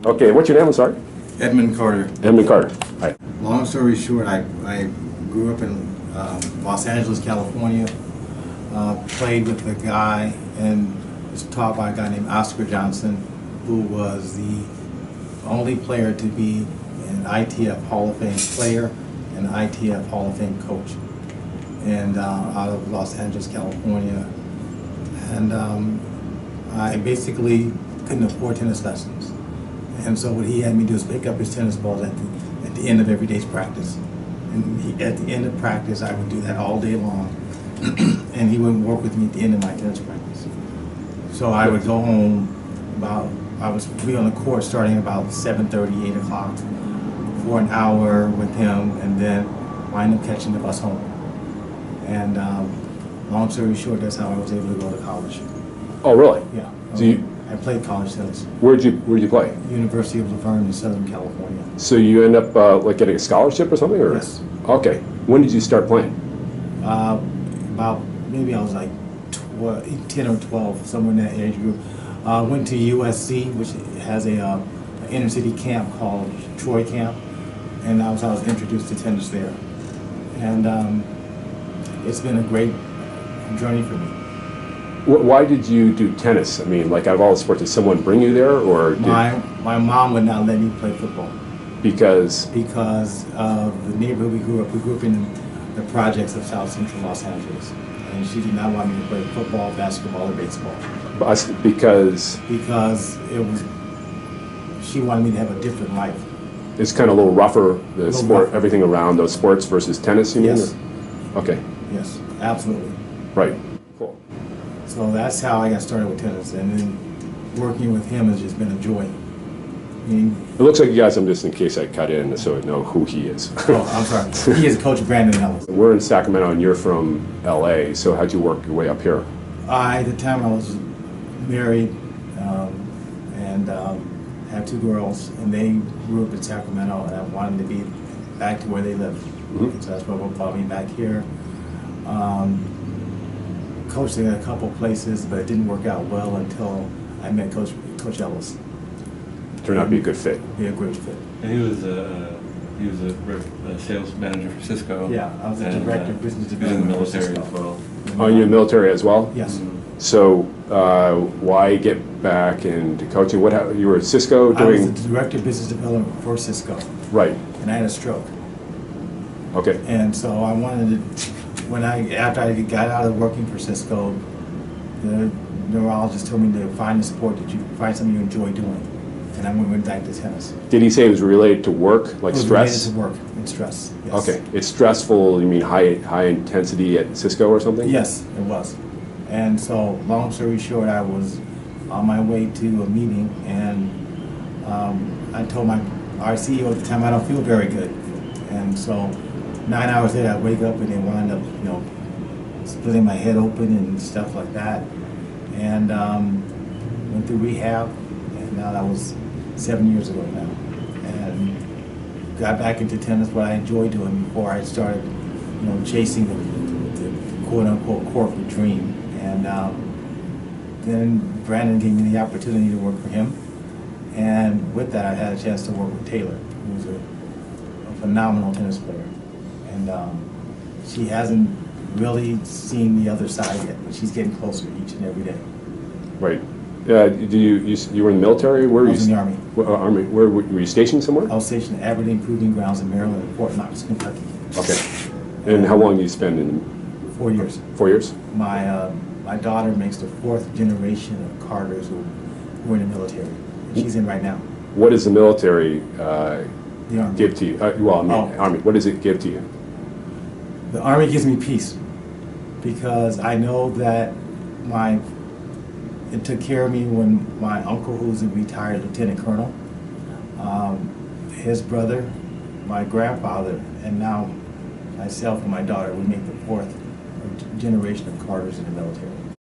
Okay, what's your name? I'm sorry. Edmund Carter. Edmund Carter. Hi. Long story short, I grew up in Los Angeles, California. Played with a guy and was taught by a guy named Oscar Johnson, who was the only player to be an ITF Hall of Fame player and ITF Hall of Fame coach, and out of Los Angeles, California. And I basically couldn't afford tennis lessons. And so what he had me do is pick up his tennis balls at the end of every day's practice. And at the end of practice, I would do that all day long. And he would work with me at the end of my tennis practice. So I would go home I was free on the court starting about 7:30, 8 o'clock for an hour with him, and then wind up catching the bus home. And long story short, that's how I was able to go to college. Oh, really? Yeah. So I played college tennis. where'd you play? University of Laverne in Southern California. So you end up like getting a scholarship or something, or? Yes. Okay. When did you start playing? About maybe I was like 10 or 12, somewhere in that age group. Went to USC, which has a inner city camp called Troy Camp, and I was introduced to tennis there. And it's been a great journey for me. Why did you do tennis? I mean, like out of all the sports, did someone bring you there, or did, My mom would not let me play football because of the neighborhood we grew up. We grew up in the projects of South Central Los Angeles, and she did not want me to play football, basketball, or baseball. Because it was, she wanted me to have a different life. it's kind of a little rougher, the sport, everything around those sports versus tennis, you mean? Yes. Okay. Yes, absolutely. Right. Cool. So that's how I got started with tennis, and then working with him has just been a joy. I mean, It looks like you guys, I'm just in case I cut in so I know who he is. oh, I'm sorry. He is Coach Brandon Ellis. We're in Sacramento and you're from LA, so how'd you work your way up here? At the time I was married and had 2 girls, and they grew up in Sacramento, and I wanted to be back to where they lived. Mm-hmm. So that's what brought me back here. Coached in a couple places, but it didn't work out well until I met Coach Ellis. Turned out to be a good fit. Be a great fit. And he was a sales manager for Cisco. Yeah, I was the director of business development. He was in the for military Cisco. as well. Oh, you're in the military as well? Yes. So why get back into coaching? You were at Cisco I was doing? the director of business development for Cisco, Right. and I had a stroke. Okay. And so I wanted to, after I got out of working for Cisco, the neurologist told me to find a sport find something you enjoy doing. And I went back to tennis. Did he say it was related to work, like It was stress? related to work and stress, yes. Okay. It's stressful, you mean high intensity at Cisco or something? Yes, it was. And so, long story short, I was on my way to a meeting, and I told our CEO at the time, I don't feel very good. And so 9 hours later, I wake up and they wound up, splitting my head open and stuff like that. And went through rehab, and now that was 7 years ago now. And got back into tennis, what I enjoyed doing before I started, chasing the quote-unquote corporate dream. And then Brandon gave me the opportunity to work for him. And with that, I had a chance to work with Taylor, who's a phenomenal tennis player. And she hasn't really seen the other side yet, but she's getting closer each and every day. Right. You were in the military? Where were I was you? in the Army. Army. Where were you stationed somewhere? I was stationed at Aberdeen Proving Grounds in Maryland and Fort Knox, Kentucky. Okay. And how long did you spend in? 4 years. 4 years? My daughter makes the 4th generation of Carters who were in the military. And she's in right now. What does the military The Army. give to you? Army. What does it give to you? The Army gives me peace because I know that it took care of me when my uncle, who's a retired lieutenant colonel, his brother, my grandfather, and now myself and my daughter, we make the 4th generation of Carters in the military.